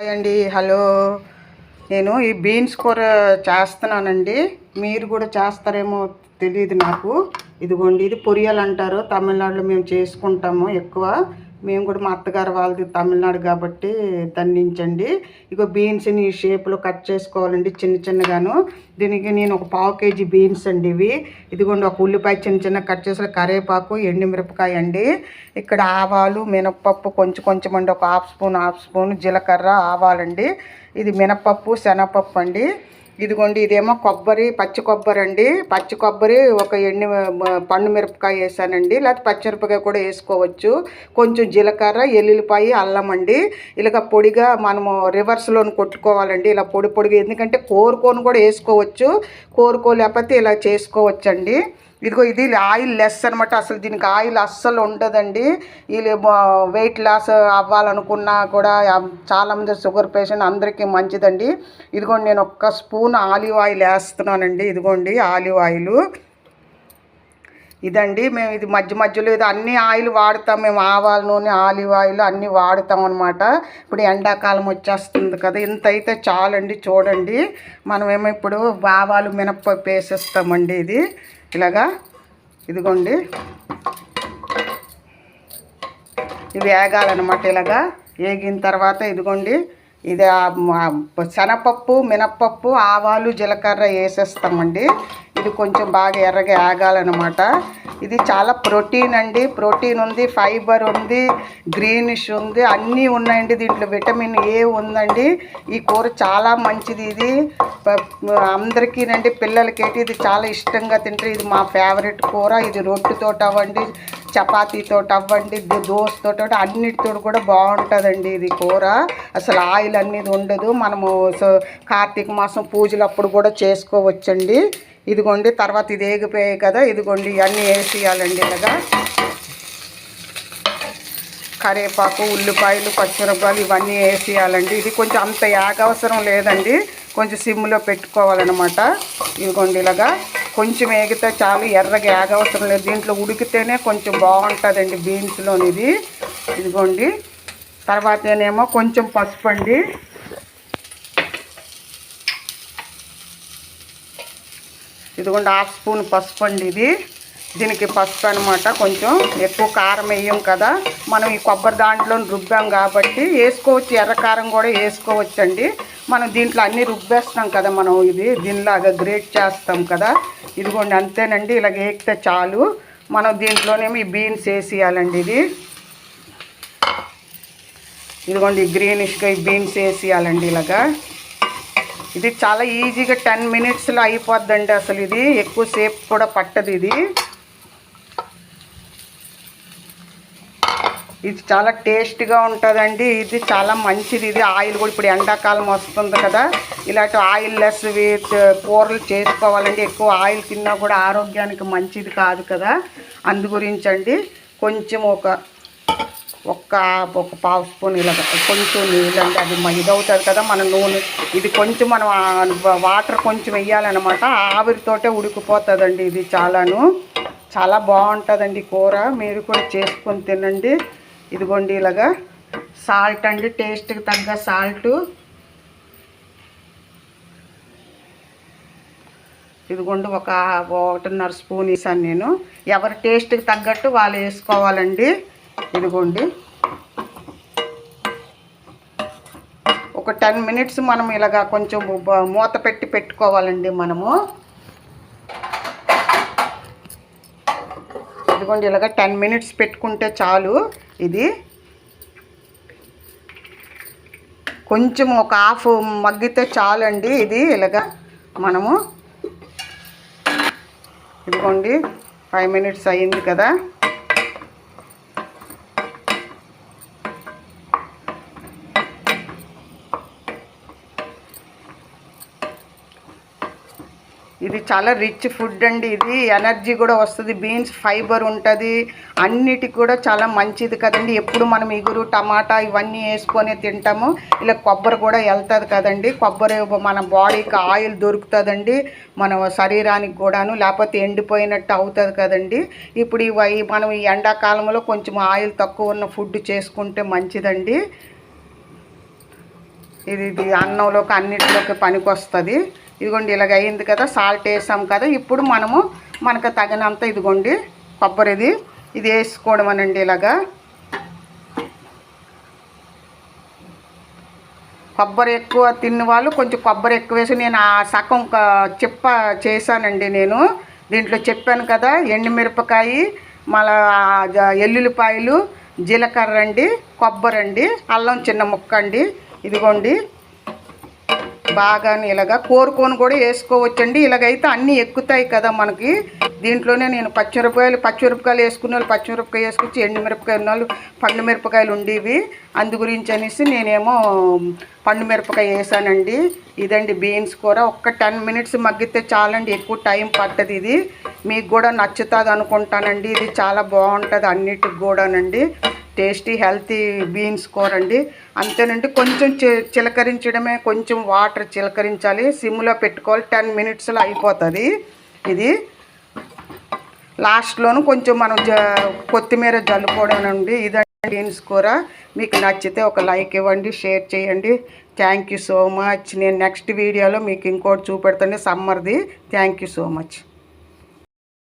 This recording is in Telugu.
హాయ్ అండి. హలో. నేను ఈ బీన్స్ కూర చేస్తున్నానండి. మీరు కూడా చేస్తారేమో తెలియదు నాకు. ఇదిగోండి, ఇది పొరియలు అంటారు. తమిళనాడులో మేము చేసుకుంటాము ఎక్కువ. మేము కూడా మా అత్తగారు వాళ్ళది తమిళనాడు కాబట్టి దండించండి. ఇగో బీన్స్ని ఈ షేప్లో కట్ చేసుకోవాలండి, చిన్న చిన్నగాను. దీనికి నేను ఒక 1/2 kg బీన్స్ అండి ఇవి. ఇదిగోండి, ఒక ఉల్లిపాయ చిన్న చిన్న కట్ చేసిన, కరివేపాకు, ఎండుమిరపకాయ అండి. ఇక్కడ ఆవాలు, మినపప్పు కొంచెం కొంచెం అండి, ఒక హాఫ్ స్పూన్ జీలకర్ర, ఆవాలండి. ఇది మినపప్పు, శనగపప్పు అండి. ఇదిగోండి, ఇదేమో కొబ్బరి, పచ్చి కొబ్బరి అండి. పచ్చి కొబ్బరి, ఒక పండు మిరపకాయ వేసానండి, లేకపోతే పచ్చిమిరపకాయ కూడా వేసుకోవచ్చు. కొంచెం జీలకర్ర, ఎల్లుల్లిపాయ, అల్లం అండి. ఇలాగ పొడిగా మనము రివర్స్లోని కొట్టుకోవాలండి, ఇలా పొడి పొడిగా. ఎందుకంటే కోరుకొని కూడా వేసుకోవచ్చు, కోరుకోలేకపోతే ఇలా చేసుకోవచ్చండి. ఇదిగో, ఇది ఆయిల్ లెస్ అనమాట. అసలు దీనికి ఆయిల్ అస్సలు ఉండదండి. వీళ్ళు వెయిట్ లాస్ అవ్వాలనుకున్నా కూడా, చాలామంది షుగర్ పేషెంట్ అందరికీ మంచిదండి. ఇదిగోండి, నేను 1 స్పూన్ ఆలివ్ ఆయిల్ వేస్తున్నానండి. ఇదిగోండి ఆలివ్ ఆయిల్ ఇదండి. మేము ఇది మధ్య మధ్యలో ఇది అన్ని ఆయిల్ వాడతాం మేము. ఆవాల నూనె, ఆలివ్ ఆయిల్ అన్నీ వాడతాం అనమాట. ఇప్పుడు ఎండాకాలం వచ్చేస్తుంది కదా, ఇంత అయితే చాలండి. చూడండి, మనమేమో ఇప్పుడు ఆవాలు, మినప్పప్పు వేసేస్తామండి. ఇది ఇలాగా. ఇదిగోండి, ఇవి వేగాలన్నమాట. ఇలాగా వేగిన తర్వాత ఇదిగోండి, ఇది శనగపప్పు, మినప్పప్పు, ఆవాలు, జీలకర్ర వేసేస్తామండి. ఇది కొంచెం బాగా ఎర్రగా వేగాలన్నమాట. ఇది చాలా ప్రోటీన్ అండి. ప్రోటీన్ ఉంది, ఫైబర్ ఉంది, గ్రీనిష్ ఉంది, అన్నీ ఉన్నాయండి. దీంట్లో విటమిన్ ఏ ఉందండి. ఈ కూర చాలా మంచిది. ఇది అందరికీనండి, పిల్లలకేటి ఇది చాలా ఇష్టంగా తింటారు. ఇది మా ఫేవరెట్ కూర. ఇది రొట్టెతో అవ్వండి, చపాతీతో అవ్వండి, దోసతో అన్నిటితో కూడా బాగుంటుందండి ఇది కూర. అసలు ఆయిల్ అనేది ఉండదు. మనము కార్తీక మాసం పూజలప్పుడు కూడా చేసుకోవచ్చండి. ఇదిగోండి, తర్వాత ఇది వేగిపోయాయి కదా, ఇదిగోండి ఇవన్నీ వేసేయాలండి. ఇలాగా కరివేపాకు, ఉల్లిపాయలు, పచ్చిమిరపకాయలు ఇవన్నీ వేసేయాలండి. ఇది కొంచెం అంత అవసరం లేదండి, కొంచెం సిమ్లో పెట్టుకోవాలన్నమాట. ఇదిగోండి, ఇలాగా కొంచెం వేగితే చాలు, ఎర్రగా అవసరం లేదు. దీంట్లో ఉడికితేనే కొంచెం బాగుంటుందండి బీన్స్లోని ఇది. ఇదిగోండి, తర్వాత నేనేమో కొంచెం పసుపు అండి. ఇదిగోండి, 1/2 స్పూన్ పసుపు అండి ఇది. దీనికి పసుపు అనమాట. కొంచెం ఎక్కువ కారం వేయం కదా మనం, ఈ కొబ్బరి దాంట్లో రుబ్బాం కాబట్టి వేసుకోవచ్చు. ఎర్రకారం కూడా వేసుకోవచ్చు అండి. మనం దీంట్లో అన్నీ రుబ్బేస్తాం కదా మనం, ఇది దీనిలాగా గ్రేట్ చేస్తాం కదా. ఇదిగోండి, అంతేనండి. ఇలాగ వేగితే చాలు. మనం దీంట్లోనేమో ఈ బీన్స్ వేసేయాలండి. ఇదిగోండి, గ్రీనిష్గా ఈ బీన్స్ వేసేయాలండి ఇలాగా. ఇది చాలా ఈజీగా 10 మినిట్స్లో అయిపోద్దండి. అసలు ఇది ఎక్కువసేపు కూడా పట్టదు. ఇది చాలా టేస్ట్గా ఉంటుందండి. ఇది చాలా మంచిది. ఇది ఆయిల్ కూడా ఇప్పుడు ఎండాకాలం వస్తుంది కదా, ఇలాంటి ఆయిల్ లెస్ కూరలు చేసుకోవాలండి. ఎక్కువ ఆయిల్ తిన్నా కూడా ఆరోగ్యానికి మంచిది కాదు కదా, అందు గురించి అండి. కొంచెం ఒక 1/2 స్పూన్ ఇలాగ కొంచెం నీళ్ళు అండి. అది ఇదవుతుంది కదా మన నూనె. ఇది కొంచెం మనం వాటర్ కొంచెం వేయాలన్నమాట. ఆవిరితోటే ఉడికిపోతుందండి. ఇది చాలా బాగుంటుందండి కూర. మీరు కూడా చేసుకొని తినండి. ఇదిగోండి, ఇలాగా సాల్ట్ అండి, టేస్ట్కి తగ్గ సాల్టు. ఇదిగోండి, 1.5 స్పూన్ వేసాను నేను. ఎవరి టేస్ట్కి తగ్గట్టు వాళ్ళు వేసుకోవాలండి. ఇదిగోండి, ఒక 10 మినిట్స్ మనం ఇలాగా కొంచెం మూత పెట్టుకోవాలండి మనము. ఇదిగోండి, ఇలాగ 10 మినిట్స్ పెట్టుకుంటే చాలు. ఇది కొంచెం ఒక హాఫ్ మగ్గితే చాలండి. ఇది ఇలాగ మనము. ఇదిగోండి, 5 మినిట్స్ అయ్యింది కదా. ఇది చాలా రిచ్ ఫుడ్ అండి. ఇది ఎనర్జీ కూడా వస్తుంది. బీన్స్ ఫైబర్ ఉంటుంది, అన్నిటికి కూడా చాలా మంచిది కదండి. ఎప్పుడు మనం ఇగురు, టమాటా ఇవన్నీ వేసుకొని తింటాము. ఇలా కొబ్బరి కూడా వెళ్తుంది కదండి. కొబ్బరి మన బాడీకి ఆయిల్ దొరుకుతుందండి, మన శరీరానికి కూడాను. లేకపోతే ఎండిపోయినట్టు అవుతుంది కదండి. ఇప్పుడు మనం ఈ ఎండాకాలంలో కొంచెం ఆయిల్ తక్కువ ఉన్న ఫుడ్ చేసుకుంటే మంచిదండి. ఇది అన్నంలోకి అన్నిటిలోకి పనికి వస్తుంది. ఇదిగోండి ఇలాగ అయింది కదా, సాల్ట్ వేసాం కదా. ఇప్పుడు మనకు తగినంత ఇదిగోండి కొబ్బరిది ఇది వేసుకోవడం అనండి. ఇలాగా కొబ్బరి ఎక్కువ తిన్న వాళ్ళు కొంచెం కొబ్బరి ఎక్కువ వేసి, నేను ఆ సగం చిప్ప చేశానండి. నేను దీంట్లో చెప్పాను కదా, ఎండుమిరపకాయ, మళ్ళా ఎల్లుల్లిపాయలు, జీలకర్ర అండి, కొబ్బరి అండి, అల్లం చిన్న ముక్క అండి. ఇదిగోండి బాగా ఇలాగా కోరుకొని కూడా వేసుకోవచ్చండి. ఇలాగైతే అన్నీ ఎక్కుతాయి కదా మనకి. దీంట్లోనే నేను పచ్చిమిరపకాయలు వేసుకునే వాళ్ళు పచ్చిమిరపకాయ వేసుకొచ్చి, ఎండుమిరపకాయలు ఉన్న వాళ్ళు పండు మిరపకాయలు ఉండేవి. అందు గురించి అనేసి నేనేమో పండు మిరపకాయ వేసానండి. ఇదండి బీన్స్ కూర. ఒక్క 10 మినిట్స్ మగ్గితే చాలండి, ఎక్కువ టైం పట్టదు. ఇది మీకు కూడా నచ్చుతుంది అనుకుంటానండి. ఇది చాలా బాగుంటుంది అన్నిటికి కూడానండి. టేస్టీ హెల్తీ బీన్స్ కూర అండి. అంతేనండి, కొంచెం చిలకరించడమే, కొంచెం వాటర్ చిలకరించాలి, సిమ్లో పెట్టుకోవాలి. 10 మినిట్స్లో అయిపోతుంది. ఇది లాస్ట్లోనూ కొంచెం మనం కొత్తిమీర జల్లుకోవడం అండి. ఇదండి బీన్స్ కూర. మీకు నచ్చితే ఒక లైక్ ఇవ్వండి, షేర్ చేయండి. Thank you so much. నేను నెక్స్ట్ వీడియోలో మీకు ఇంకోటి చూపెడతాను సమ్మర్ది. Thank you so much.